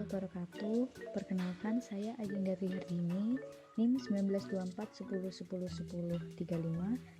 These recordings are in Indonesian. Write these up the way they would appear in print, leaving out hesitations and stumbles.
wabarakatuh. Perkenalkan, saya Ayunda Rihardini, NIM 192410101035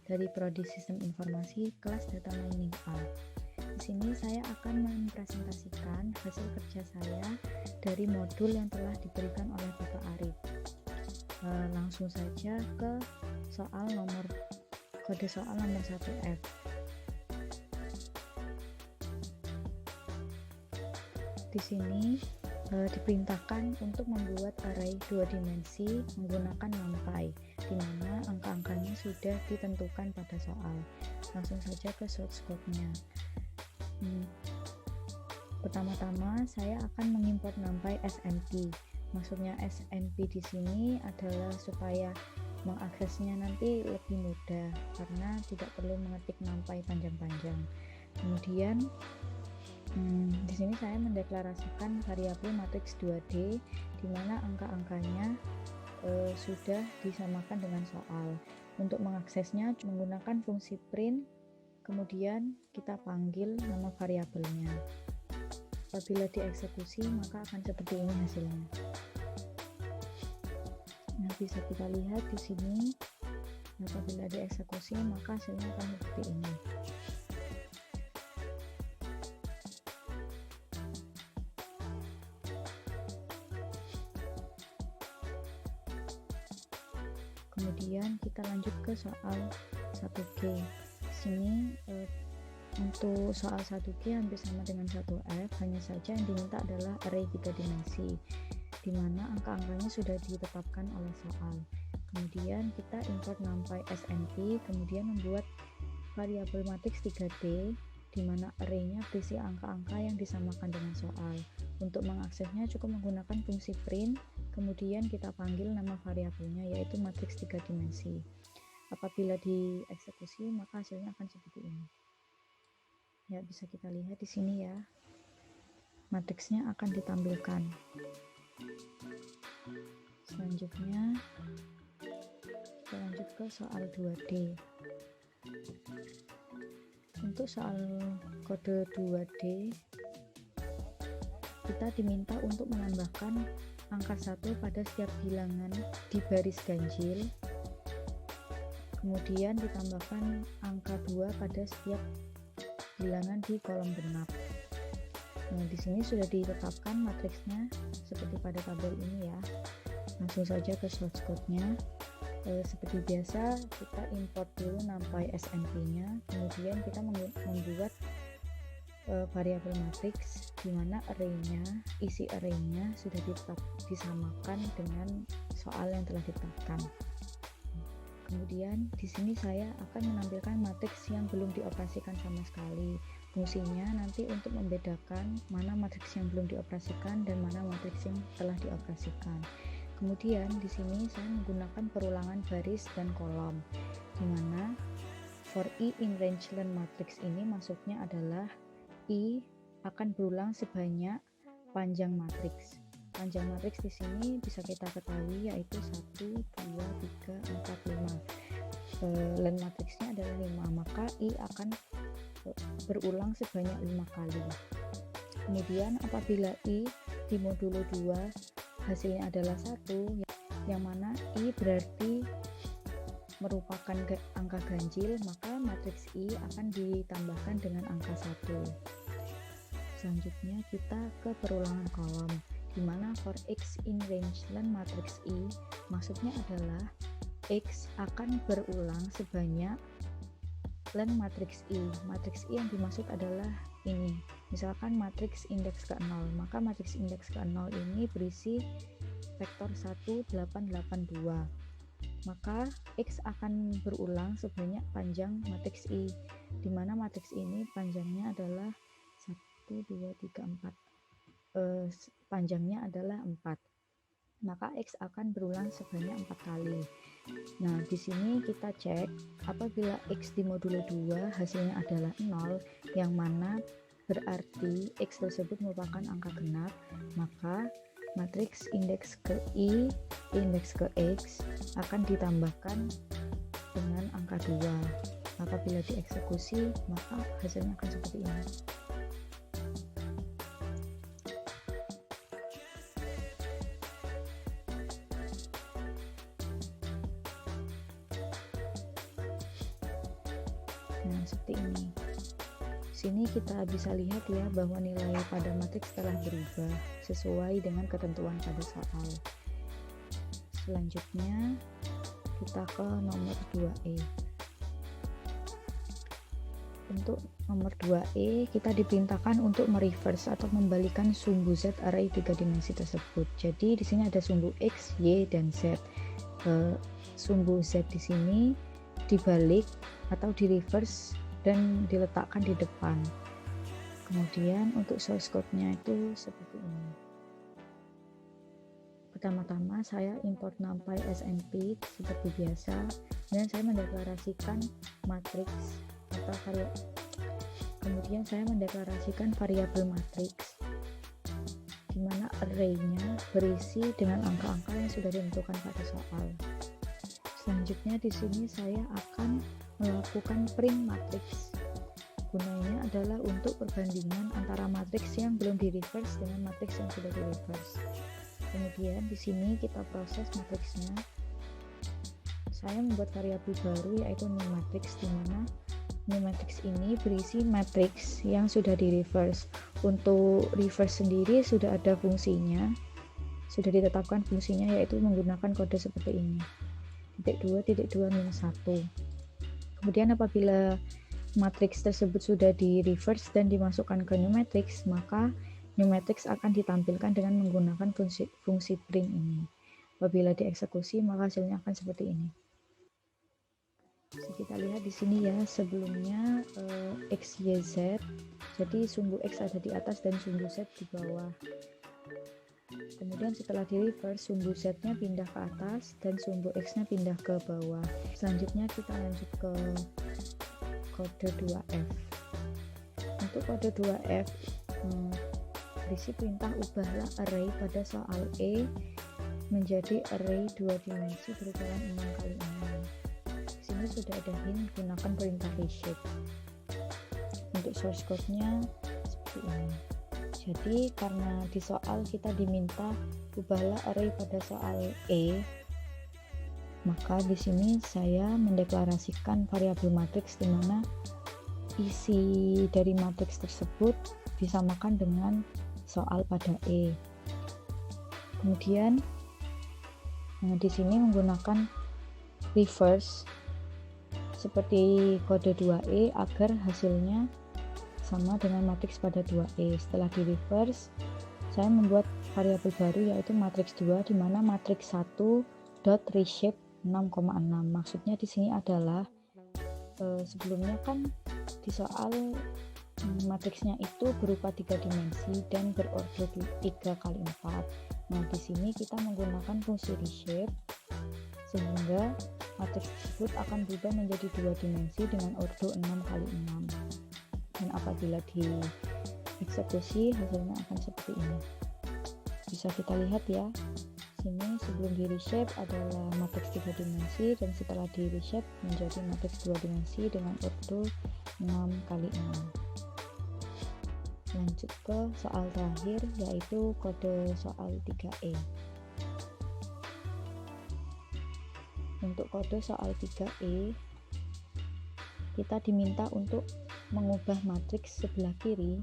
dari Prodi Sistem Informasi kelas Data Mining A. Di sini saya akan mempresentasikan hasil kerja saya dari modul yang telah diberikan oleh Bapak Arif. Langsung saja ke kode soal nomor 1F. Di sini diperintahkan untuk membuat array 2 dimensi menggunakan NumPy, di mana angka-angkanya sudah ditentukan pada soal. Langsung saja ke source code-nya. Pertama-tama saya akan mengimport NumPy SNP. Maksudnya SNP di sini adalah supaya mengaksesnya nanti lebih mudah karena tidak perlu mengetik NumPy panjang-panjang. Kemudian di sini saya mendeklarasikan variabel matriks 2D di mana angka-angkanya sudah disamakan dengan soal. Untuk mengaksesnya menggunakan fungsi print, kemudian kita panggil nama variabelnya. Apabila dieksekusi maka akan seperti ini hasilnya. Nah, bisa kita lihat di sini apabila dieksekusi maka hasilnya akan seperti ini. Kemudian kita lanjut ke soal 1G. Di sini untuk soal 1G hampir sama dengan 1F, hanya saja yang diminta adalah array 3 dimensi, di mana angka-angkanya sudah ditetapkan oleh soal. Kemudian kita import NumPy SNP, kemudian membuat variabel matriks 3D, di mana arraynya berisi angka-angka yang disamakan dengan soal. Untuk mengaksesnya cukup menggunakan fungsi print, kemudian kita panggil nama variabelnya yaitu matriks 3 dimensi. Apabila dieksekusi maka hasilnya akan seperti ini. Ya, bisa kita lihat di sini ya. Matriksnya akan ditampilkan. Selanjutnya kita lanjut ke soal 2D. Untuk soal kode 2D kita diminta untuk menambahkan angka 1 pada setiap bilangan di baris ganjil, kemudian ditambahkan angka 2 pada setiap bilangan di kolom genap. Nah, di sini sudah ditetapkan matriksnya seperti pada tabel ini ya. Langsung saja ke source code-nya. Seperti biasa kita import dulu NumPy SNP-nya, kemudian kita membuat variabel matriks di mana isi arraynya sudah disamakan dengan soal yang telah ditetapkan. Kemudian di sini saya akan menampilkan matriks yang belum dioperasikan sama sekali. Fungsinya nanti untuk membedakan mana matriks yang belum dioperasikan dan mana matriks yang telah dioperasikan. Kemudian di sini saya menggunakan perulangan baris dan kolom, di mana for I in range len matrix ini maksudnya adalah I akan berulang sebanyak panjang matriks. Panjang matriks di sini bisa kita ketahui yaitu 1, 2, 3, 4, 5. Len matriksnya adalah 5, maka I akan berulang sebanyak 5 kali. Kemudian apabila I di modulo 2 hasilnya adalah 1, yang mana I berarti merupakan angka ganjil, maka matriks I akan ditambahkan dengan angka 1. Selanjutnya kita ke perulangan kolom, di mana for X in range len matriks I maksudnya adalah X akan berulang sebanyak len matriks I. Matriks I yang dimaksud adalah ini. Misalkan matriks indeks ke 0, maka matriks indeks ke 0 ini berisi vektor 1882. Maka X akan berulang sebanyak panjang matriks I, di mana matriks ini panjangnya adalah 1, 2, 3, 4. Panjangnya adalah 4. Maka X akan berulang sebanyak 4 kali. Nah, di sini kita cek apabila X di modulo 2 hasilnya adalah 0, yang mana berarti X tersebut merupakan angka genap, maka matriks indeks ke I, indeks ke X akan ditambahkan dengan angka 2. Apabila dieksekusi maka hasilnya akan seperti ini. sini kita bisa lihat ya bahwa nilai pada matriks telah berubah sesuai dengan ketentuan pada soal. Selanjutnya kita ke nomor 2E. Untuk nomor 2E kita diperintahkan untuk mereverse atau membalikan sumbu Z array 3 dimensi tersebut. Jadi di sini ada sumbu X, Y, dan Z. Sumbu Z di sini dibalik atau di reverse dan diletakkan di depan. Kemudian untuk source code-nya itu seperti ini. Pertama-tama saya import numpy snp seperti biasa, dan saya mendeklarasikan matriks atau kemudian saya mendeklarasikan variabel matriks di mana array-nya berisi dengan angka-angka yang sudah ditentukan pada soal. Selanjutnya di sini saya akan melakukan print matriks. Gunanya adalah untuk perbandingan antara matriks yang belum di reverse dengan matriks yang sudah di reverse. Kemudian di sini kita proses matriksnya. Saya membuat variabel baru yaitu new matrix, di mana new matrix ini berisi matriks yang sudah di reverse. Untuk reverse sendiri sudah ada fungsinya, sudah ditetapkan fungsinya, yaitu menggunakan kode seperti ini. Titik 2, titik 2, minus 1. Kemudian apabila matriks tersebut sudah di reverse dan dimasukkan ke new matrix, maka new matrix akan ditampilkan dengan menggunakan fungsi print ini. Apabila dieksekusi maka hasilnya akan seperti ini. Bisa kita lihat di sini ya, sebelumnya X, Y, Z. Jadi sumbu X ada di atas dan sumbu Z di bawah. Kemudian setelah di reverse, sumbu Z-nya pindah ke atas dan sumbu X-nya pindah ke bawah. Selanjutnya kita lanjut ke kode 2F. Untuk kode 2F berisi perintah ubahlah array pada soal E menjadi array 2 dimensi berukuran 6 kali 6. Di sini sudah ada hint gunakan perintah reshape. Untuk source code-nya seperti ini. Jadi karena di soal kita diminta ubahlah array pada soal E, maka di sini saya mendeklarasikan variabel matriks di mana isi dari matriks tersebut disamakan dengan soal pada E. Kemudian di sini menggunakan reverse seperti kode 2E agar hasilnya sama dengan matriks pada 2E. Setelah di reverse, saya membuat variabel baru yaitu matriks 2, di mana matriks 1 dot reshape 6,6. Maksudnya di sini adalah sebelumnya kan di soal matriksnya itu berupa 3 dimensi dan berorder 3 kali 4. Nah, di sini kita menggunakan fungsi reshape sehingga matriks tersebut akan berubah menjadi 2 dimensi dengan order 6 kali 6. Dan apabila dieksekusi hasilnya akan seperti ini. Bisa kita lihat ya, sini sebelum di reshape adalah matriks 3 dimensi dan setelah di reshape menjadi matriks 2 dimensi dengan order 6 kali 6. Lanjut ke soal terakhir yaitu kode soal 3E. Untuk kode soal 3E kita diminta untuk mengubah matriks sebelah kiri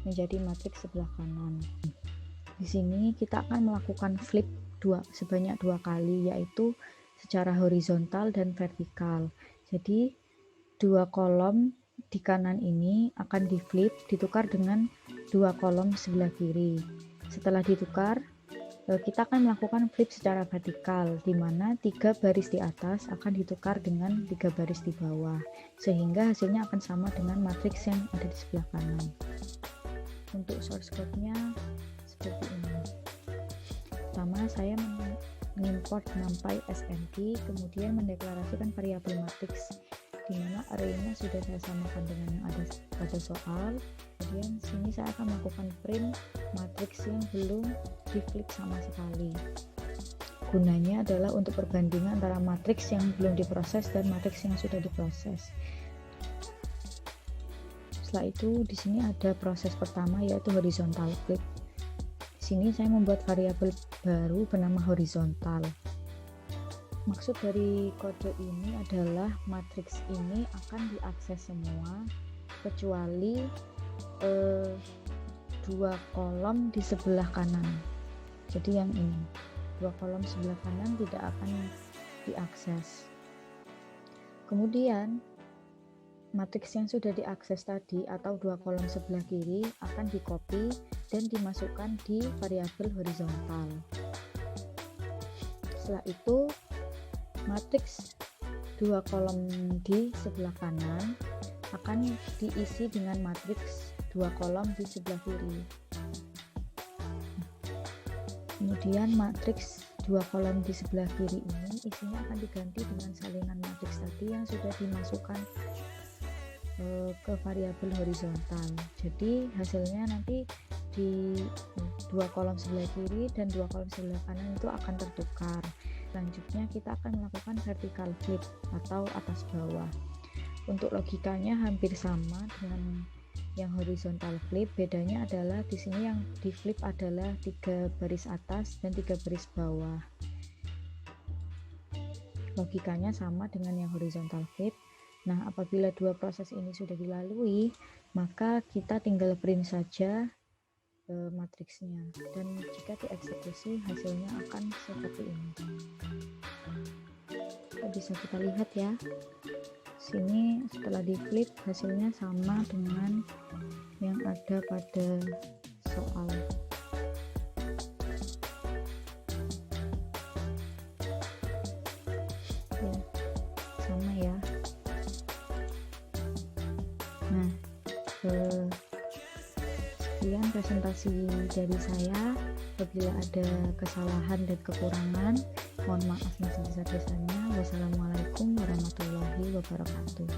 menjadi matriks sebelah kanan. Di sini kita akan melakukan flip sebanyak 2 kali, yaitu secara horizontal dan vertikal. Jadi 2 kolom di kanan ini akan di flip, ditukar dengan 2 kolom sebelah kiri. Setelah ditukar, kita akan melakukan flip secara vertikal, di mana 3 baris di atas akan ditukar dengan 3 baris di bawah, sehingga hasilnya akan sama dengan matriks yang ada di sebelah kanan. Untuk source code-nya seperti ini. Pertama, saya mengimport numpy snp, kemudian mendeklarasikan variabel matriks, di mana array-nya sudah saya samakan dengan yang ada pada soal. Kemudian sini saya akan melakukan print matriks yang belum di flip sama sekali. Gunanya adalah untuk perbandingan antara matriks yang belum diproses dan matriks yang sudah diproses. Setelah itu di sini ada proses pertama yaitu horizontal flip. Di sini saya membuat variabel baru bernama horizontal. Maksud dari kode ini adalah matriks ini akan diakses semua kecuali dua kolom di sebelah kanan. Jadi yang ini, dua kolom sebelah kanan tidak akan diakses. Kemudian matriks yang sudah diakses tadi atau dua kolom sebelah kiri akan di-copy dan dimasukkan di variabel horizontal. Setelah itu matriks dua kolom di sebelah kanan akan diisi dengan matriks dua kolom di sebelah kiri. Kemudian matriks dua kolom di sebelah kiri ini isinya akan diganti dengan salinan matriks tadi yang sudah dimasukkan ke variabel horizontal. Jadi hasilnya nanti di dua kolom sebelah kiri dan dua kolom sebelah kanan itu akan tertukar. Selanjutnya kita akan melakukan vertical flip atau atas bawah. Untuk logikanya hampir sama dengan yang horizontal flip, bedanya adalah di sini yang di flip adalah 3 baris atas dan 3 baris bawah. Logikanya sama dengan yang horizontal flip. Nah, apabila dua proses ini sudah dilalui, maka kita tinggal print saja matriksnya, dan jika dieksekusi hasilnya akan seperti ini. Bisa kita lihat ya, sini setelah di flip hasilnya sama dengan yang ada pada soal. Ya, sama ya. Nah, sekian presentasi dari saya. Apabila ada kesalahan dan kekurangan, mohon maaf yang sebesar-besarnya. Wassalamualaikum warahmatullahi wabarakatuh.